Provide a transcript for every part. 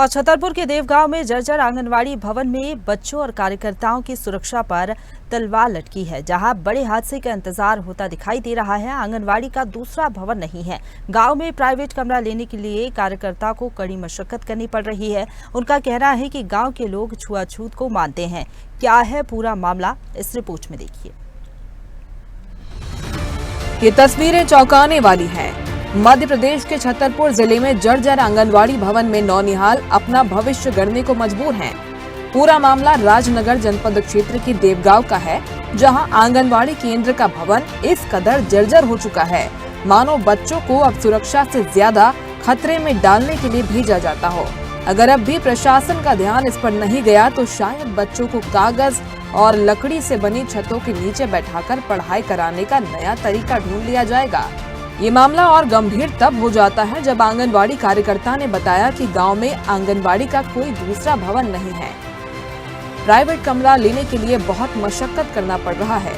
और छतरपुर के देवगांव में जर्जर आंगनवाड़ी भवन में बच्चों और कार्यकर्ताओं की सुरक्षा पर तलवार लटकी है। जहां बड़े हादसे का इंतजार होता दिखाई दे रहा है। आंगनवाड़ी का दूसरा भवन नहीं है। गांव में प्राइवेट कमरा लेने के लिए कार्यकर्ता को कड़ी मशक्कत करनी पड़ रही है। उनका कहना है कि गांव के लोग छुआछूत को मानते हैं। क्या है पूरा मामला, इस रिपोर्ट में देखिए। ये तस्वीरें चौंकाने वाली हैं। मध्य प्रदेश के छतरपुर जिले में जर्जर आंगनवाड़ी भवन में नौनिहाल अपना भविष्य गढ़ने को मजबूर हैं। पूरा मामला राजनगर जनपद क्षेत्र के देवगांव का है, जहां आंगनवाड़ी केंद्र का भवन इस कदर जर्जर हो चुका है मानो बच्चों को अब सुरक्षा से ज्यादा खतरे में डालने के लिए भेजा जाता हो। अगर अब भी प्रशासन का ध्यान इस पर नहीं गया तो शायद बच्चों को कागज और लकड़ी से बनी छतों के नीचे बैठाकर पढ़ाई कराने का नया तरीका ढूंढ लिया जाएगा। ये मामला और गंभीर तब हो जाता है जब आंगनवाड़ी कार्यकर्ता ने बताया कि गांव में आंगनवाड़ी का कोई दूसरा भवन नहीं है। प्राइवेट कमरा लेने के लिए बहुत मशक्कत करना पड़ रहा है।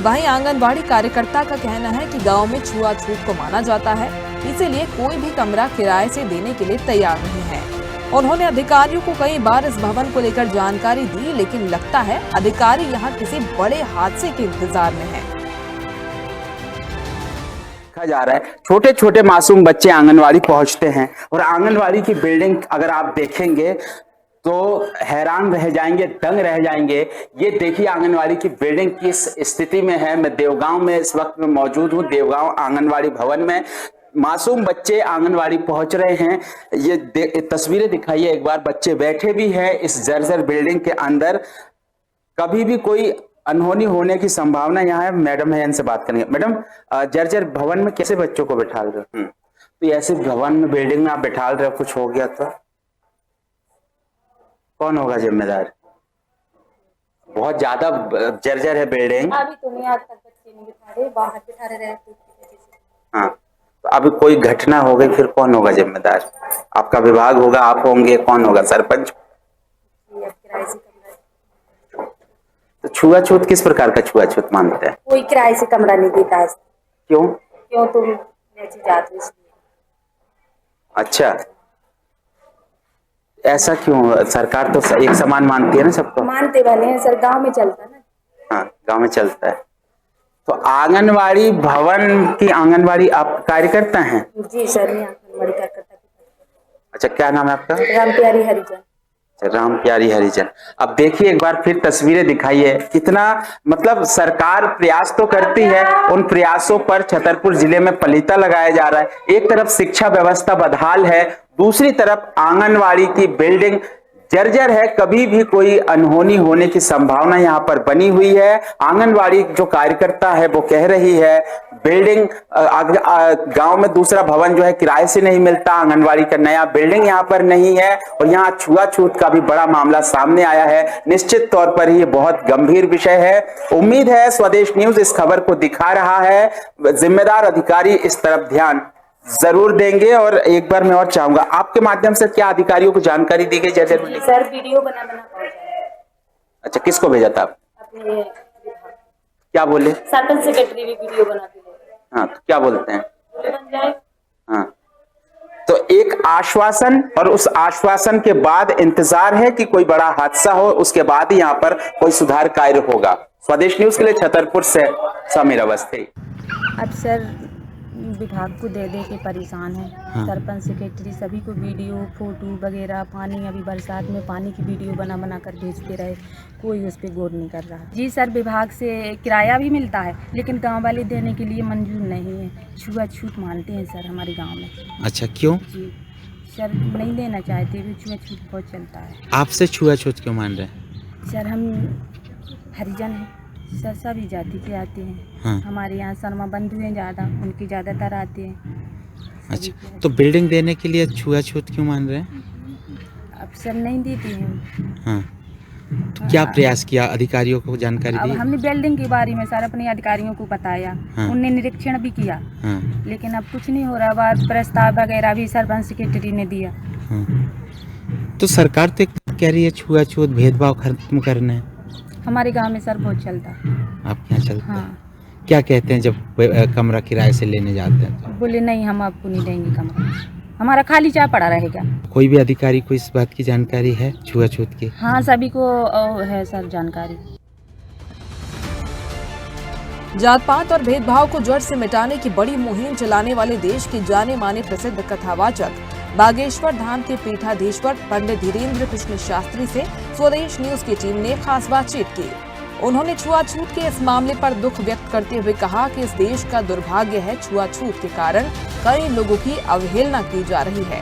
वहीं आंगनवाड़ी कार्यकर्ता का कहना है कि गांव में छुआछूत को माना जाता है, इसीलिए कोई भी कमरा किराए से देने के लिए तैयार नहीं है। उन्होंने अधिकारियों को कई बार इस भवन को लेकर जानकारी दी, लेकिन लगता है अधिकारी यहाँ किसी बड़े हादसे के इंतजार में है। जा रहा है छोटे छोटे मासूम बच्चे आंगनवाड़ी पहुंचते हैं और आंगनवाड़ी की बिल्डिंग अगर आप देखेंगे तो हैरान रह जाएंगे, दंग रह जाएंगे। ये देखिए आंगनवाड़ी की बिल्डिंग किस स्थिति में है। मैं देवगांव में इस वक्त में मौजूद हूँ। देवगांव आंगनवाड़ी भवन में मासूम बच्चे आंगनवाड़ी पहुंच रहे हैं। ये तस्वीरें दिखाइए एक बार। बच्चे बैठे भी हैं इस जर्जर बिल्डिंग के अंदर। कभी भी कोई अनहोनी होने की संभावना यहाँ है। मैडम है, इनसे बात करेंगे। मैडम, जर्जर भवन में कैसे बच्चों को बैठा रहे हो? तो ऐसे भवन में, बिल्डिंग में आप बैठा रहे हो, कुछ हो गया तो कौन होगा जिम्मेदार? बहुत ज्यादा जर्जर है बिल्डिंग। अभी तो नहीं, आज तक बच्चे नहीं बिठा रहे, बाहर बिठा रहे रहते। हाँ, तो अभी कोई घटना हो गई फिर कौन होगा जिम्मेदार? आपका विभाग होगा, आप होंगे, कौन होगा? सरपंच? तो छुआछूत किस प्रकार का छुआछूत मानते हैं? कोई किराए से कमरा नहीं देता है। क्यों? क्यों? तुम ऐसी जात हो इसलिए। अच्छा, ऐसा क्यों? सरकार तो एक समान मानती है ना सबको। मानते वाले हैं सर, गांव में चलता है ना। हाँ, गांव में चलता है। तो आंगनवाड़ी भवन की आंगनवाड़ी आप कार्यकर्ता हैं? जी सर, मैं आंगनवाड़ी कार्यकर्ता। अच्छा, क्या नाम है आपका? रामप्यारी हरिजन। रामप्यारी हरिजन। अब देखिए एक बार फिर तस्वीरें दिखाइए। कितना मतलब सरकार प्रयास तो करती है, उन प्रयासों पर छतरपुर जिले में पलीता लगाया जा रहा है। एक तरफ शिक्षा व्यवस्था बदहाल है, दूसरी तरफ आंगनवाड़ी की बिल्डिंग जर्जर है। कभी भी कोई अनहोनी होने की संभावना यहाँ पर बनी हुई है। आंगनवाड़ी जो कार्यकर्ता है वो कह रही है बिल्डिंग गांव में दूसरा भवन जो है किराए से नहीं मिलता, आंगनवाड़ी का नया बिल्डिंग यहाँ पर नहीं है और यहाँ छुआछूत का भी बड़ा मामला सामने आया है। निश्चित तौर पर ये बहुत गंभीर विषय है। उम्मीद है स्वदेश न्यूज इस खबर को दिखा रहा है। जिम्मेदार अधिकारी इस तरफ ध्यान जरूर देंगे। और एक बार मैं और चाहूंगा आपके माध्यम से, क्या अधिकारियों को जानकारी दी गई? जर्जर बिल्डिंग सर वीडियो बना पहुंचाया। अच्छा, किसको भेजा था आप? अपने क्या बोले? सरपंच सेक्रेटरी भी वीडियो बनाते हैं। हाँ, तो क्या बोलते हैं? बन जाए। हाँ, तो एक आश्वासन और उस आश्वासन के बाद इंतजार है कि कोई बड़ा हादसा हो, उसके बाद ही यहाँ पर कोई सुधार कार्य होगा। स्वदेश न्यूज के लिए छतरपुर से समीर अवस्थी। अब सर विभाग को दे दे के परेशान है। हाँ। सरपंच सेक्रेटरी सभी को वीडियो फोटो वगैरह, पानी अभी बरसात में पानी की वीडियो बना कर भेजते रहे, कोई उस पर गौर नहीं कर रहा। जी सर, विभाग से किराया भी मिलता है लेकिन गांव वाले देने के लिए मंजूर नहीं है। छुआछूत मानते हैं सर हमारे गांव में। अच्छा, क्यों? जी सर, नहीं देना चाहते, भी छुआछूत बहुत चलता है। आपसे छुआछूत क्यों मान रहे हैं? सर हम हरिजन हैं सर, सभी जाति के आते हैं। हाँ। हमारे यहाँ शर्मा बंधु हैं ज़्यादा, उनके ज़्यादातर आते हैं। अच्छा, तो बिल्डिंग देने के लिए छुआछूत क्यों मान रहे हैं? अब सर नहीं देते हैं। हाँ, तो क्या प्रयास किया? अधिकारियों को जानकारी दी? अब हमने बिल्डिंग के बारे में सर अपने अधिकारियों को बताया। हाँ। उनने निरीक्षण भी किया। हाँ। लेकिन अब कुछ नहीं हो रहा। बार प्रस्ताव वगैरह भी सरपंच सेक्रेटरी ने दिया। हाँ। तो सरकार तो कह रही है छुआछूत भेदभाव खत्म करना है। हमारे गांव में सर बहुत चलता है। आपके यहाँ चलता? हाँ। क्या कहते हैं जब कमरा किराए से लेने जाते हैं? बोले नहीं, हम आपको नहीं देंगे कमरा, हमारा खाली चाह पड़ा रहेगा। कोई भी अधिकारी को इस बात की जानकारी है छुआछूत की? हाँ, सभी को है सर जानकारी। जात पात और भेदभाव को जड़ से मिटाने की बड़ी मुहिम चलाने वाले देश के जाने माने प्रसिद्ध कथावाचक बागेश्वर धाम के पीठाधीश्वर पंडित धीरेन्द्र कृष्ण शास्त्री से स्वदेश न्यूज की टीम ने खास बातचीत की। उन्होंने छुआछूत के इस मामले पर दुख व्यक्त करते हुए कहा कि इस देश का दुर्भाग्य है, छुआछूत के कारण कई लोगों की अवहेलना की जा रही है।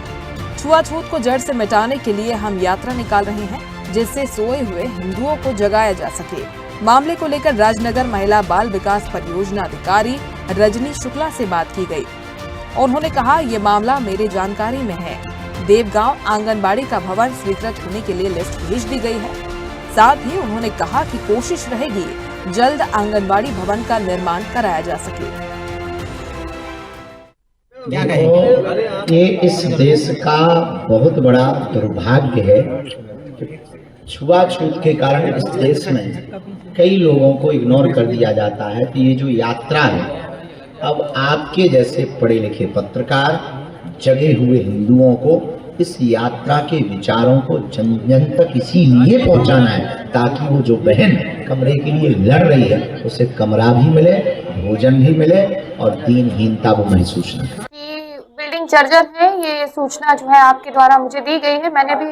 छुआछूत को जड़ से मिटाने के लिए हम यात्रा निकाल रहे हैं, जिससे सोए हुए हिंदुओं को जगाया जा सके। मामले को लेकर राजनगर महिला बाल विकास परियोजना अधिकारी रजनी शुक्ला से बात की गई। उन्होंने कहा, ये मामला मेरे जानकारी में है। देवगांव आंगनबाड़ी का भवन स्वीकृत होने के लिए लिस्ट भेज दी गई है। साथ ही उन्होंने कहा कि कोशिश रहेगी जल्द आंगनबाड़ी भवन का निर्माण कराया जा सके। ये इस देश का बहुत बड़ा दुर्भाग्य है। छुआछूत के कारण इस देश में कई लोगों को इग्नोर कर दिया जाता है कि ये जो यात्रा है, अब आपके जैसे पढ़े लिखे पत्रकार जगे हुए हिंदुओं को इस यात्रा के विचारों को जन जन तक इसीलिए पहुंचाना है ताकि वो जो बहन कमरे के लिए लड़ रही है उसे कमरा भी मिले, भोजन भी मिले और दीनहीनता वो महसूस न करे। बिल्डिंग जर्जर है, ये सूचना जो है आपके द्वारा मुझे दी गई है। मैंने भी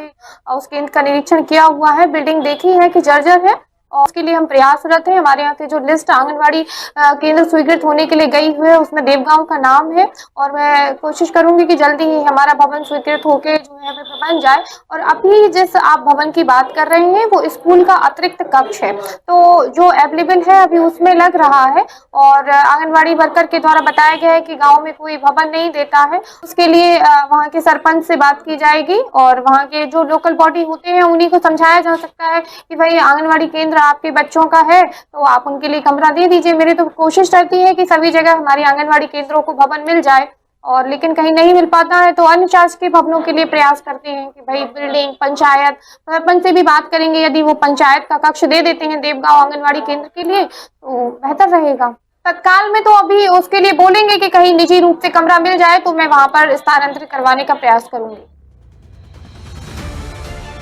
उस केंद्र का निरीक्षण किया हुआ है, बिल्डिंग देखी है कि जर्जर है और उसके लिए हम प्रयासरत हैं। हमारे यहाँ से जो लिस्ट आंगनवाड़ी केंद्र स्वीकृत होने के लिए गई हुई है उसमें देवगांव का नाम है और मैं कोशिश करूंगी कि जल्दी ही हमारा भवन स्वीकृत होके जो है वह बन जाए। और अभी जिस आप भवन की बात कर रहे हैं वो स्कूल का अतिरिक्त कक्ष है, तो जो अवेलेबल है अभी उसमें लग रहा है और आंगनबाड़ी वर्कर के द्वारा बताया गया है कि गाँव में कोई भवन नहीं देता है। उसके लिए वहाँ के सरपंच से बात की जाएगी और वहाँ के जो लोकल बॉडी होते हैं उन्हीं को समझाया जा सकता है कि भाई आंगनबाड़ी केंद्र आपके बच्चों का है तो आप उनके लिए कमरा दे दीजिए। मेरी तो कोशिश रहती है कि सभी जगह हमारी आंगनबाड़ी केंद्रों को भवन मिल जाए और लेकिन कहीं नहीं मिल पाता है तो अन्य शासकीय भवनों के लिए प्रयास करते हैं कि भाई बिल्डिंग पंचायत सरपंच से भी बात करेंगे। यदि वो पंचायत का कक्ष दे देते हैं देवगांव आंगनबाड़ी केंद्र के लिए तो बेहतर रहेगा। तत्काल में तो अभी उसके लिए बोलेंगे कि कहीं निजी रूप से कमरा मिल जाए तो मैं वहां पर स्थानांतरित करवाने का प्रयास करूंगी।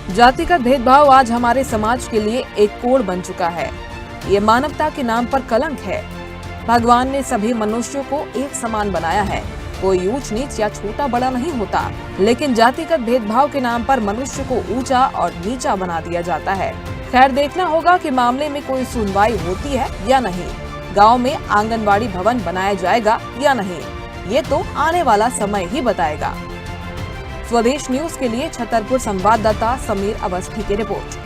जातिगत भेदभाव आज हमारे समाज के लिए एक कोड बन चुका है। ये मानवता के नाम पर कलंक है। भगवान ने सभी मनुष्यों को एक समान बनाया है, कोई ऊंच नीच या छोटा बड़ा नहीं होता, लेकिन जातिगत भेदभाव के नाम पर मनुष्य को ऊंचा और नीचा बना दिया जाता है। खैर, देखना होगा कि मामले में कोई सुनवाई होती है या नहीं, गाँव में आंगनबाड़ी भवन बनाया जाएगा या नहीं, ये तो आने वाला समय ही बताएगा। स्वदेश न्यूज के लिए छतरपुर संवाददाता समीर अवस्थी की रिपोर्ट।